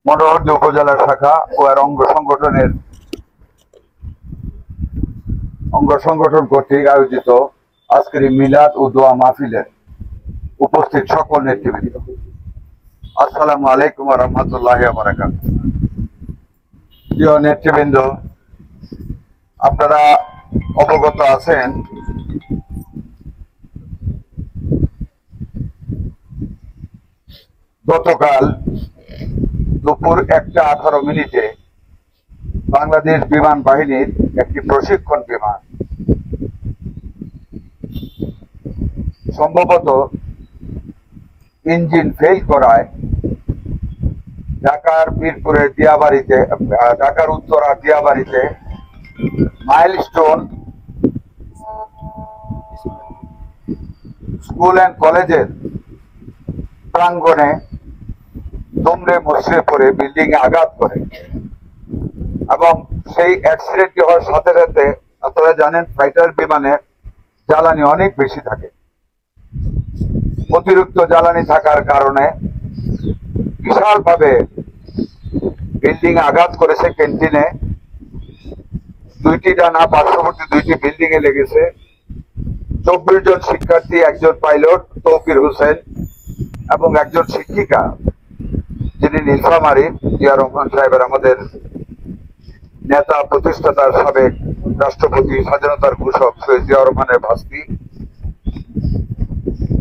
মনোহরদী উপজেলা শাখা ও এর অঙ্গ সংগঠন কর্তৃক আয়োজিত আজকের এই মিলাদ ও দোয়া মাহফিলের উপস্থিত সকল নেতৃবৃন্দ, আসসালামু আলাইকুম ওয়া রাহমাতুল্লাহি ওয়া বারাকাতুহু। প্রিয় নেতৃবৃন্দ, আপনারা অবগত আছেন গতকাল দুপুর 1:18 বাংলাদেশ বিমান বাহিনীর একটি প্রশিক্ষণ বিমান সম্ভবত ইঞ্জিন ফেল করায় ঢাকার মিরপুরের ঢাকার উত্তরা দিয়াবাড়িতে মাইলস্টোন স্কুল অ্যান্ড কলেজের প্রাঙ্গণে দুমড়ে মুচড়ে পড়ে বিল্ডিং এ আঘাত করে এবং সেই অ্যাক্সিডেন্টটি হওয়ার সাথে সাথে আপনারা জানেন ফাইটার বিমানে জ্বালানি অনেক বেশি থাকে। অতিরিক্ত জ্বালানি থাকার কারণে বিশালভাবে বিল্ডিং আঘাত করেছে। ক্যান্টিনে দুইটি ডানা পার্শ্ববর্তী দুইটি বিল্ডিং এ লেগেছে। 24 জন শিক্ষার্থী, একজন পাইলট তৌকির হোসেন এবং একজন শিক্ষিকা যিনি নীলফামারী জিয়া রহমান সাহেবের, আমাদের নেতা প্রতিষ্ঠাতার সাবেক রাষ্ট্রপতি, স্বাধীনতার ঘোষক শহীদ জিয়া রহমানের ভাস্তি,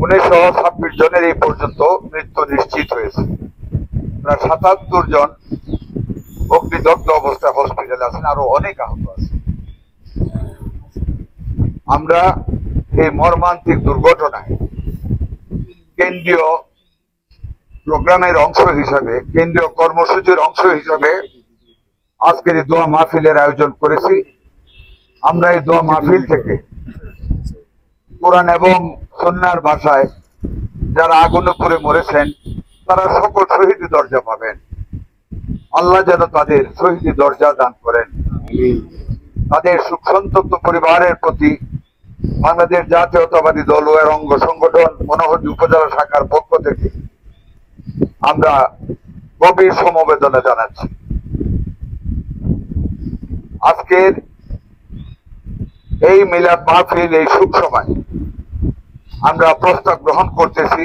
1926 জনের এই পর্যন্ত মৃত্যু নিশ্চিত হয়েছে। প্রায় 77 জন অগ্নিদগ্ধ অবস্থায় হসপিটালে আছেন, আরো অনেক আহত আছে। আমরা এই মর্মান্তিক দুর্ঘটনায় কেন্দ্রীয় প্রোগ্রামের অংশ হিসাবে, কেন্দ্রীয় কর্মসূচির অংশ হিসাবে আজকের এই দোয়া মাহফিলের আয়োজন করেছি। আমরা এই দোয়া মাহফিল থেকে কোরআন এবং সুন্নাহর ভাষায় যারা আগুনে পুড়ে মরেছেন তারা সকল শহীদি দরজা পাবেন। আল্লাহ যেন তাদের শহীদি দরজা দান করেন। তাদের সুখ সন্তপ্ত পরিবারের প্রতি বাংলাদেশ জাতীয়তাবাদী দল ও এর অঙ্গ সংগঠন মনোহরদী উপজেলা শাখার পক্ষ থেকে আমরা গভীর সমবেদনা জানাচ্ছি। আজকের এই মিলাদ মাহফিল, এই শুভ সময় আমরা প্রস্তাব গ্রহণ করতেছি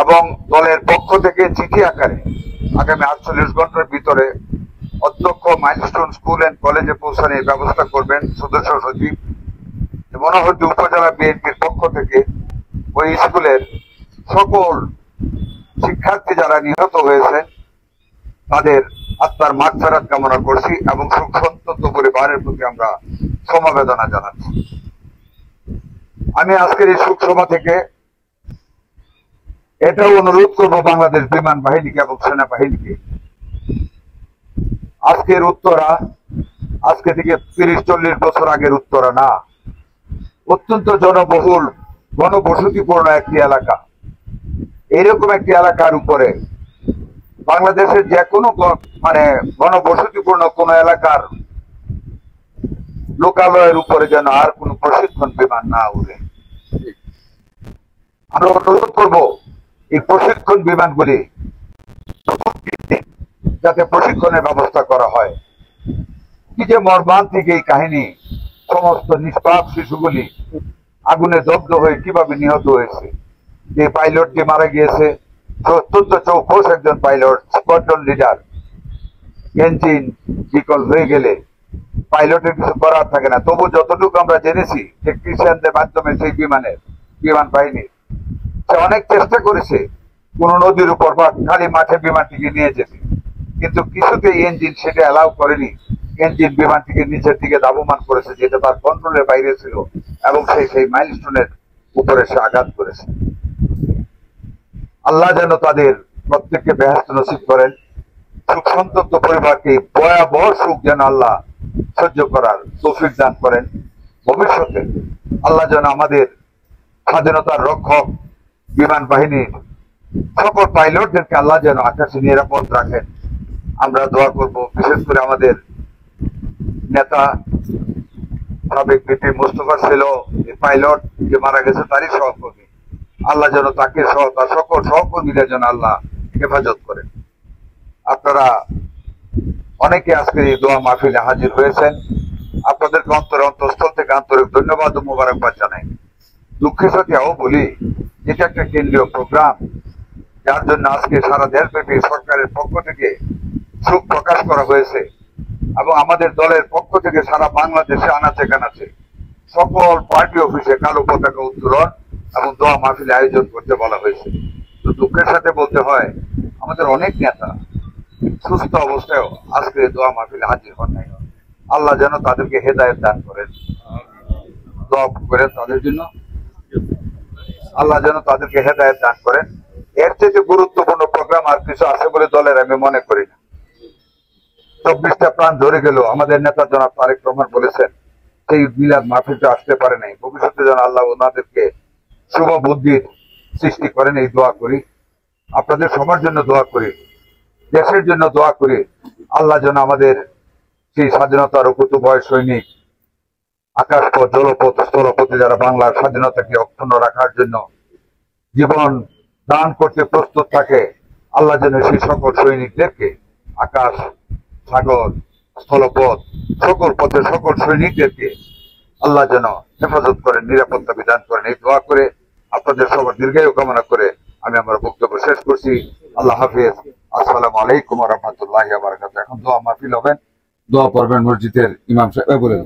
এবং দলের পক্ষ থেকে চিঠি আকারে আগামী 48 ঘন্টার ভিতরে অধ্যক্ষ মাইলস্টোন স্কুল অ্যান্ড কলেজে পৌঁছানোর ব্যবস্থা করবেন সদস্য সচিব। মনোহরদী উপজেলা বিএনপির পক্ষ থেকে ওই স্কুলের সকল শিক্ষার্থী যারা নিহত হয়েছেন তাদের আত্মার মাগফিরাত কামনা করছি এবং সুখ সন্তপ্ত পরিবারের প্রতি আমরা সমবেদনা জানাচ্ছি। আমি আজকের এই শোক সভা থেকে এটাও অনুরোধ করবো বাংলাদেশ বিমান বাহিনীকে এবং সেনাবাহিনীকে, আজকের উত্তরা আজকে থেকে 30-40 বছর আগের উত্তরা না, অত্যন্ত জনবহুল ঘনবসতিপূর্ণ একটি এলাকা। এইরকম একটি এলাকার উপরে বাংলাদেশের যে কোনো ঘনবসতিপূর্ণ কোন এলাকার লোকালয়ের উপরে যেন আর কোন প্রশিক্ষণ বিমান না উড়ে। আমরা অনুরোধ করব এই প্রশিক্ষণ বিমানগুলি যাতে প্রশিক্ষণের ব্যবস্থা করা হয়। কি যে মর্মান্তিক এই কাহিনী, সমস্ত নিষ্পাপ শিশুগুলি আগুনে দগ্ধ হয়ে কিভাবে নিহত হয়েছে। যে পাইলটটি মারা গিয়েছে, অত্যন্ত চৌখোশ একজন পাইলট, স্কোয়াড্রন লিডার। ইঞ্জিন বিকল হয়ে গেলে পাইলটের কিছু করার থাকে না। তবু যতটুকু আমরা জেনেছি টেকনিশিয়ানদের মাধ্যমে সেই বিমান বাহিনীর সে অনেক চেষ্টা করেছে কোন নদীর উপর বা খালি মাঠে বিমানটিকে নিয়ে যেতে, কিন্তু কিছুতেই ইঞ্জিন সেটা অ্যালাউ করেনি। ইঞ্জিন বিমানটিকে নিচের দিকে ধাবমান করেছে, যেটা তার কন্ট্রোলের বাইরে ছিল এবং সেই মাইলস্টোনের উপরে সে আঘাত করেছে। আল্লাহ যেন তাদের প্রত্যেককে বেহেশত নসিব করেন। সুখ সন্তপ্ত পরিবারকে ভয়াবহ সুখ যেন আল্লাহ সহ্য করার তৌফিক দান করেন। ভবিষ্যতে আল্লাহ যেন আমাদের স্বাধীনতার রক্ষক বিমান বাহিনীর সকল পাইলটদেরকে আল্লাহ যেন আকাশে নিরাপদ রাখেন। আমরা দোয়া করব। বিশেষ করে আমাদের নেতা সাবেক বিপি মোস্তফা ছিল পাইলট যে মারা গেছে, তারই সহকর্মী। আল্লাহ যেন তাকে সহ তার সকল সহকর্মীদের যেন আল্লাহ হেফাজত করেন। আপনারা অনেকে আজকে এই দোয়া মাহফিলে হাজির হয়েছেন। আপনাদেরকে অন্তঃস্থল থেকে আন্তরিক ধন্যবাদ ও মোবারকবাদ জানাই। দুঃখের সাথেও বলি, এটা একটা কেন্দ্রীয় প্রোগ্রাম, যার জন্য আজকে সারা দেশব্যাপী সরকারের পক্ষ থেকে শোক প্রকাশ করা হয়েছে এবং আমাদের দলের পক্ষ থেকে সারা বাংলাদেশে আনাচে কানাচে সকল পার্টি অফিসে কালো পতাকা উত্তোলন এবং দোয়া মাহফিল আয়োজন করতে বলা হয়েছে। তো দুঃখের সাথে বলতে হয়, আমাদের অনেক নেতা সুস্থ অবস্থায় আজকে দোয়া মাহফিলে হাজির হন নাই। আল্লাহ যেন তাদেরকে হেদায়েত দান করেন, দোয়া করেন তাদের জন্য। আল্লাহ যেন তাদেরকে হেদায়েত দান করেন। এর চেয়ে গুরুত্বপূর্ণ প্রোগ্রাম আর কিছু আছে বলে দলের আমি মনে করি না। 24টা প্রাণ ধরে গেল, আমাদের নেতা জনাব তারেক রহমান বলেছেন সেই মিলাদ মাহফিলটা আসতে পারে নাই। ভবিষ্যতে যেন আল্লাহ ওনাদেরকে শুভ বুদ্ধির সৃষ্টি করেন, এই দোয়া করি। আপনাদের সবার জন্য দোয়া করি, দেশের জন্য দোয়া করি। আল্লাহ যেন আমাদের সেই স্বাধীনতার কুতুবয় সৈনিক, আকাশপথ, জলপথ, স্থলপথে যারা বাংলার স্বাধীনতাকে অক্ষুণ্ণ রাখার জন্য জীবন দান করতে প্রস্তুত থাকে, আল্লাহ যেন সেই সকল সৈনিকদেরকে আকাশ, সাগর, স্থলপথ, সকল পথে সকল সৈনিকদেরকে আল্লাহ যেন হেফাজত করেন, নিরাপত্তা বিধান করেন। এই দোয়া করে আপনাদের সবার দীর্ঘায়ু কামনা করে আমি আমার বক্তব্য শেষ করছি। আল্লাহ হাফিজ। আসসালামু আলাইকুম ওয়া রাহমাতুল্লাহি ওয়া বারাকাতুহু। এখন দোয়া মাহফিল হবেন, দোয়া পড়বেন মসজিদের ইমাম সাহেব বলে।